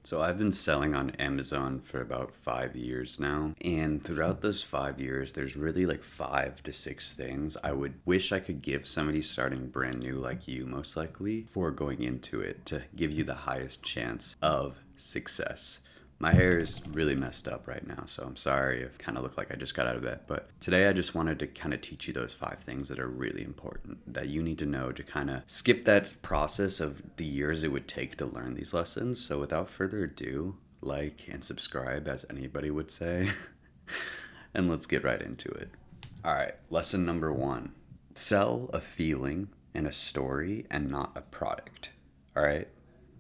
So I've been selling on Amazon for about 5 years now. And throughout those 5 years, there's really like 5 to 6 things I would wish I could give somebody starting brand new like you, most likely, for going into it to give you the highest chance of success. My hair is really messed up right now, so I'm sorry if kind of look like I just got out of bed. But today I just wanted to kind of teach you those 5 things that are really important that you need to know to kind of skip that process of the years it would take to learn these lessons. So without further ado, like and subscribe, as anybody would say, and let's get right into it. All right, lesson number 1: sell a feeling and a story and not a product. All right.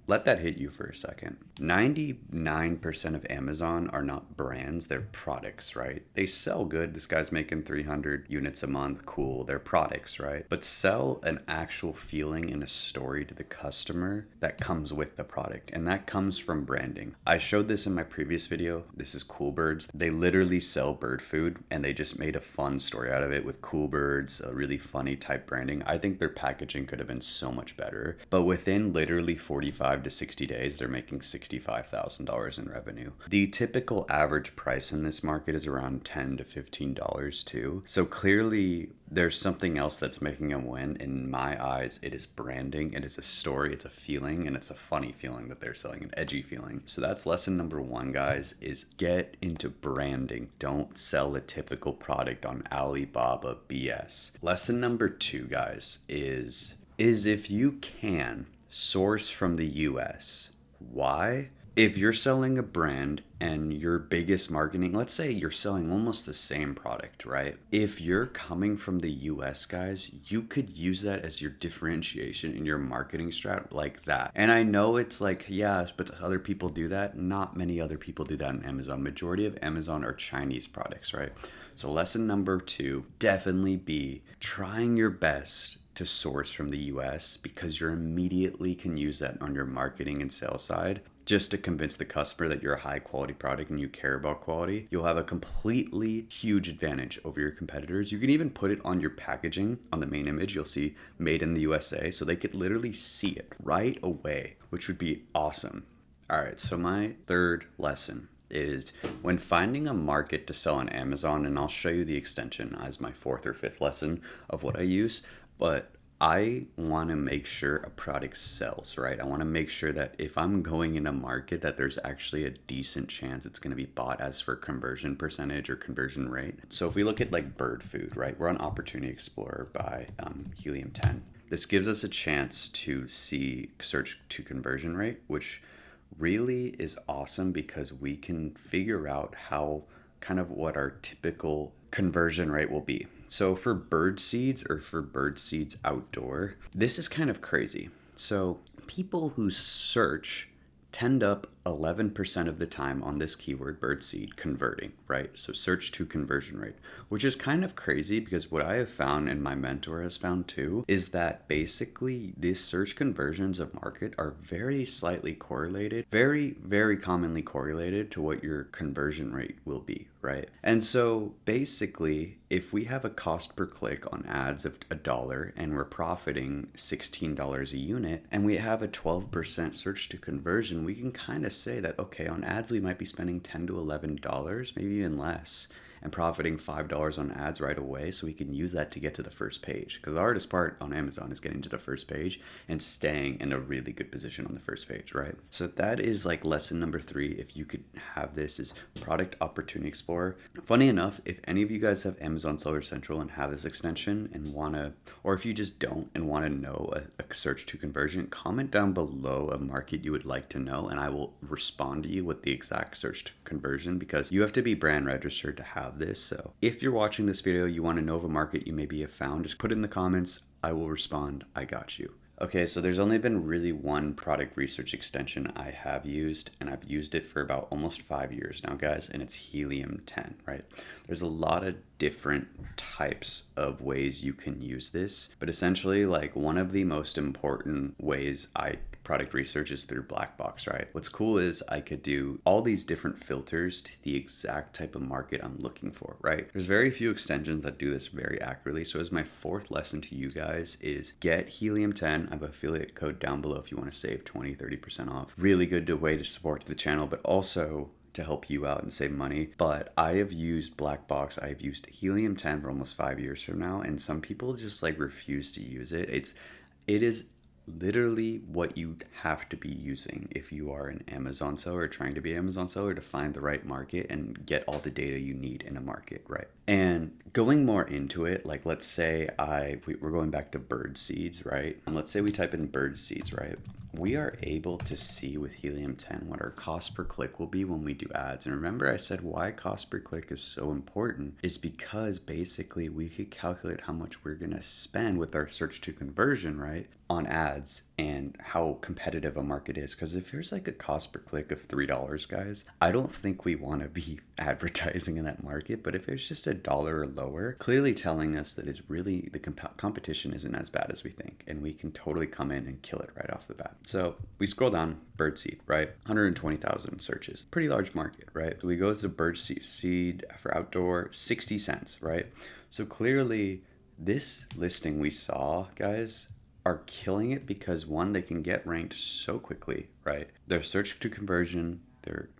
Let that hit you for a second. 99% of Amazon are not brands, they're products, right? They sell good. This guy's making 300 units a month. Cool. They're products, right? But sell an actual feeling and a story to the customer that comes with the product. And that comes from branding. I showed this in my previous video. This is Cool Birds. They literally sell bird food and they just made a fun story out of it with Cool Birds, a really funny type branding. I think their packaging could have been so much better. But within literally 45 to 60 days, they're making $65,000 in revenue. The typical average price in this market is around $10 to $15 too. So clearly there's something else that's making them win. In my eyes, it is branding, it is a story, it's a feeling, and it's a funny feeling that they're selling, an edgy feeling. So that's lesson number 1, guys, is get into branding. Don't sell a typical product on Alibaba BS. Lesson number 2, guys, is if you can source from the US. Why? If you're selling a brand and your biggest marketing, let's say you're selling almost the same product, right? If you're coming from the US, guys, you could use that as your differentiation in your marketing strat like that. And I know it's like, yeah, but other people do that. Not many other people do that on Amazon. Majority of Amazon are Chinese products, right? So lesson number 2, definitely be trying your best to source from the US, because you immediately can use that on your marketing and sales side just to convince the customer that you're a high quality product and you care about quality. You'll have a completely huge advantage over your competitors. You can even put it on your packaging. On the main image, you'll see made in the USA, so they could literally see it right away, which would be awesome. All right, so my third lesson is when finding a market to sell on Amazon, and I'll show you the extension as my 4th or 5th lesson of what I use, but I want to make sure a product sells, right? I want to make sure that if I'm going in a market that there's actually a decent chance it's going to be bought. As for conversion percentage or conversion rate. So if we look at like bird food, right? We're on Opportunity Explorer by Helium 10. This gives us a chance to see search to conversion rate, which really is awesome because we can figure out how kind of what our typical conversion rate will be. So for bird seeds or for bird seeds outdoor, this is kind of crazy. So people who search tend up 11% of the time on this keyword birdseed converting, right? So search to conversion rate, which is kind of crazy because what I have found and my mentor has found too is that basically these search conversions of market are very slightly correlated, very, very commonly correlated to what your conversion rate will be, right? And so basically, if we have a cost per click on ads of $1 and we're profiting $16 a unit and we have a 12% search to conversion, we can kind of say that, okay, on ads we might be spending $10 to $11, maybe even less, and profiting $5 on ads right away, so we can use that to get to the first page. Because the hardest part on Amazon is getting to the first page and staying in a really good position on the first page, right? So that is like lesson number 3. If you could have this, is Product Opportunity Explorer. Funny enough, if any of you guys have Amazon Seller Central and have this extension and wanna, or if you just don't and wanna know a search to conversion, comment down below a market you would like to know, and I will respond to you with the exact search to conversion, because you have to be brand registered to have this. So if you're watching this video, you want to know of a market you maybe have found, just put it in the comments. I will respond. I got you. Okay, so there's only been really one product research extension I have used, and I've used it for about almost 5 years now, guys, and it's Helium 10, right? There's a lot of different types of ways you can use this, but essentially, like, one of the most important ways I product research is through Black Box, right? What's cool is I could do all these different filters to the exact type of market I'm looking for, right? There's very few extensions that do this very accurately. So as my fourth lesson to you guys is get Helium 10. I have an affiliate code down below if you want to save 20-30% off. Really good way to support the channel, but also to help you out and save money. But I have used Black Box. I've used Helium 10 for almost 5 years from now, and some people just like refuse to use it. It is literally what you have to be using if you are an Amazon seller or trying to be an Amazon seller to find the right market and get all the data you need in a market, right? And going more into it, like let's say we're going back to bird seeds, right? And let's say we type in bird seeds, right? We are able to see with Helium 10 what our cost per click will be when we do ads. And remember I said why cost per click is so important is because basically we could calculate how much we're going to spend with our search to conversion, right, on ads and how competitive a market is. Because if there's like a cost per click of $3, guys, I don't think we want to be advertising in that market. But if it's just $1 or lower, clearly telling us that it's really the competition isn't as bad as we think, and we can totally come in and kill it right off the bat. So we scroll down, birdseed, right? 120,000 searches, pretty large market, right? So we go to birdseed for outdoor, 60 cents, right? So clearly this listing we saw, guys, are killing it because one, they can get ranked so quickly, right? Their search to conversion,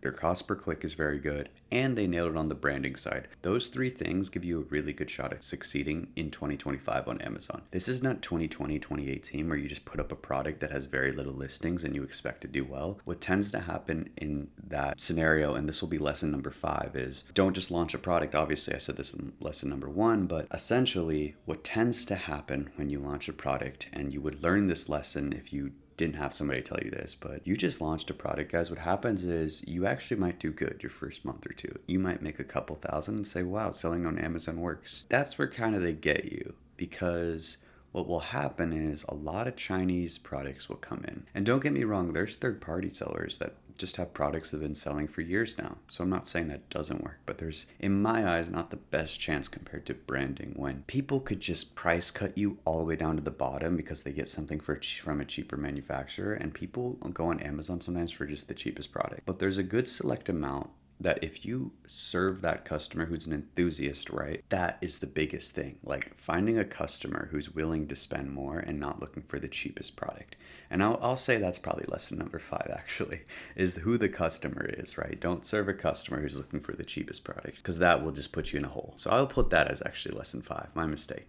their cost per click is very good, and they nailed it on the branding side. Those three things give you a really good shot at succeeding in 2025 on Amazon. This is not 2020, 2018 where you just put up a product that has very little listings and you expect to do well. What tends to happen in that scenario, and this will be lesson number 5, is don't just launch a product. Obviously, I said this in lesson number 1, but essentially what tends to happen when you launch a product, and you would learn this lesson if you didn't have somebody tell you this, but you just launched a product, guys. What happens is you actually might do good your first month or two. You might make a couple thousand and say, wow, selling on Amazon works. That's where kind of they get you, because what will happen is a lot of Chinese products will come in. And don't get me wrong, there's third-party sellers that just have products that have been selling for years now. So I'm not saying that doesn't work, but there's, in my eyes, not the best chance compared to branding when people could just price cut you all the way down to the bottom because they get something from a cheaper manufacturer, and people go on Amazon sometimes for just the cheapest product. But there's a good select amount that if you serve that customer who's an enthusiast, right, that is the biggest thing. Like finding a customer who's willing to spend more and not looking for the cheapest product. And I'll say that's probably lesson number 5 actually, is who the customer is, right? Don't serve a customer who's looking for the cheapest product, because that will just put you in a hole. So I'll put that as actually lesson 5, my mistake.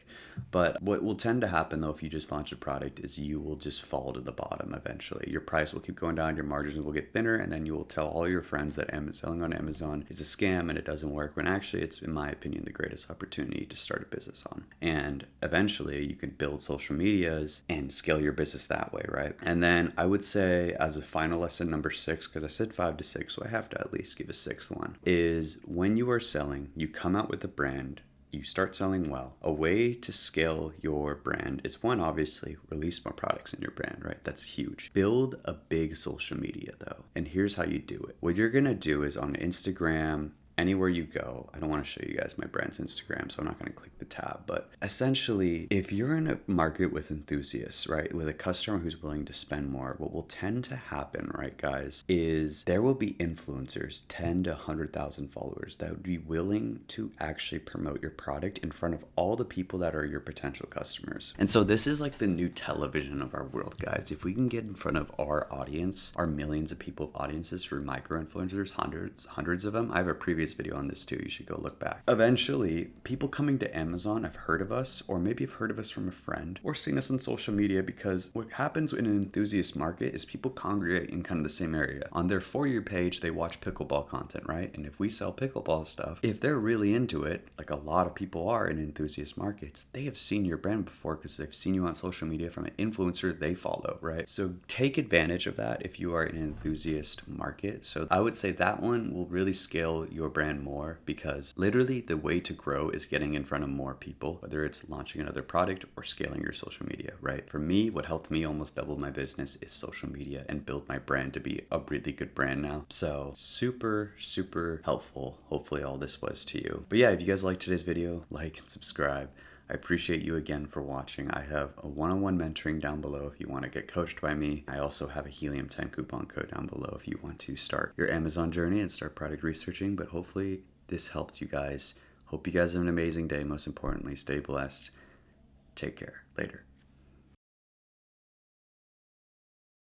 But what will tend to happen though if you just launch a product is you will just fall to the bottom eventually. Your price will keep going down, your margins will get thinner, and then you will tell all your friends that selling on Amazon is a scam and it doesn't work, when actually it's, in my opinion, the greatest opportunity to start a business on. And eventually you can build social medias and scale your business that way, right? And then I would say as a final lesson number 6, because I said 5 to 6, so I have to at least give a 6th one, is when you are selling, you come out with a brand, you start selling well. A way to scale your brand is, one, obviously release more products in your brand, right? That's huge. Build a big social media though. And here's how you do it. What you're gonna do is on Instagram, anywhere you go, I don't want to show you guys my brand's Instagram, so I'm not going to click the tab, but essentially, if you're in a market with enthusiasts, right, with a customer who's willing to spend more, what will tend to happen, right, guys, is there will be influencers, 10 to 100,000 followers, that would be willing to actually promote your product in front of all the people that are your potential customers. And so this is like the new television of our world, guys. If we can get in front of our audience, our millions of people of audiences through micro-influencers, hundreds of them, I have a previous video on this too, you should go look back. Eventually, people coming to Amazon have heard of us, or maybe have heard of us from a friend, or seen us on social media, because what happens in an enthusiast market is people congregate in kind of the same area. On their For You page, they watch pickleball content, right? And if we sell pickleball stuff, if they're really into it, like a lot of people are in enthusiast markets, they have seen your brand before because they've seen you on social media from an influencer they follow, right? So take advantage of that if you are in an enthusiast market. So I would say that one will really scale your brand more, because literally the way to grow is getting in front of more people, whether it's launching another product or scaling your social media, right? For me, what helped me almost double my business is social media and build my brand to be a really good brand now. So super, super helpful. Hopefully all this was to you. But yeah, if you guys liked today's video, like and subscribe. I appreciate you again for watching. I have a one-on-one mentoring down below if you want to get coached by me. I also have a Helium 10 coupon code down below if you want to start your Amazon journey and start product researching. But hopefully this helped you guys. Hope you guys have an amazing day. Most importantly, stay blessed. Take care. Later.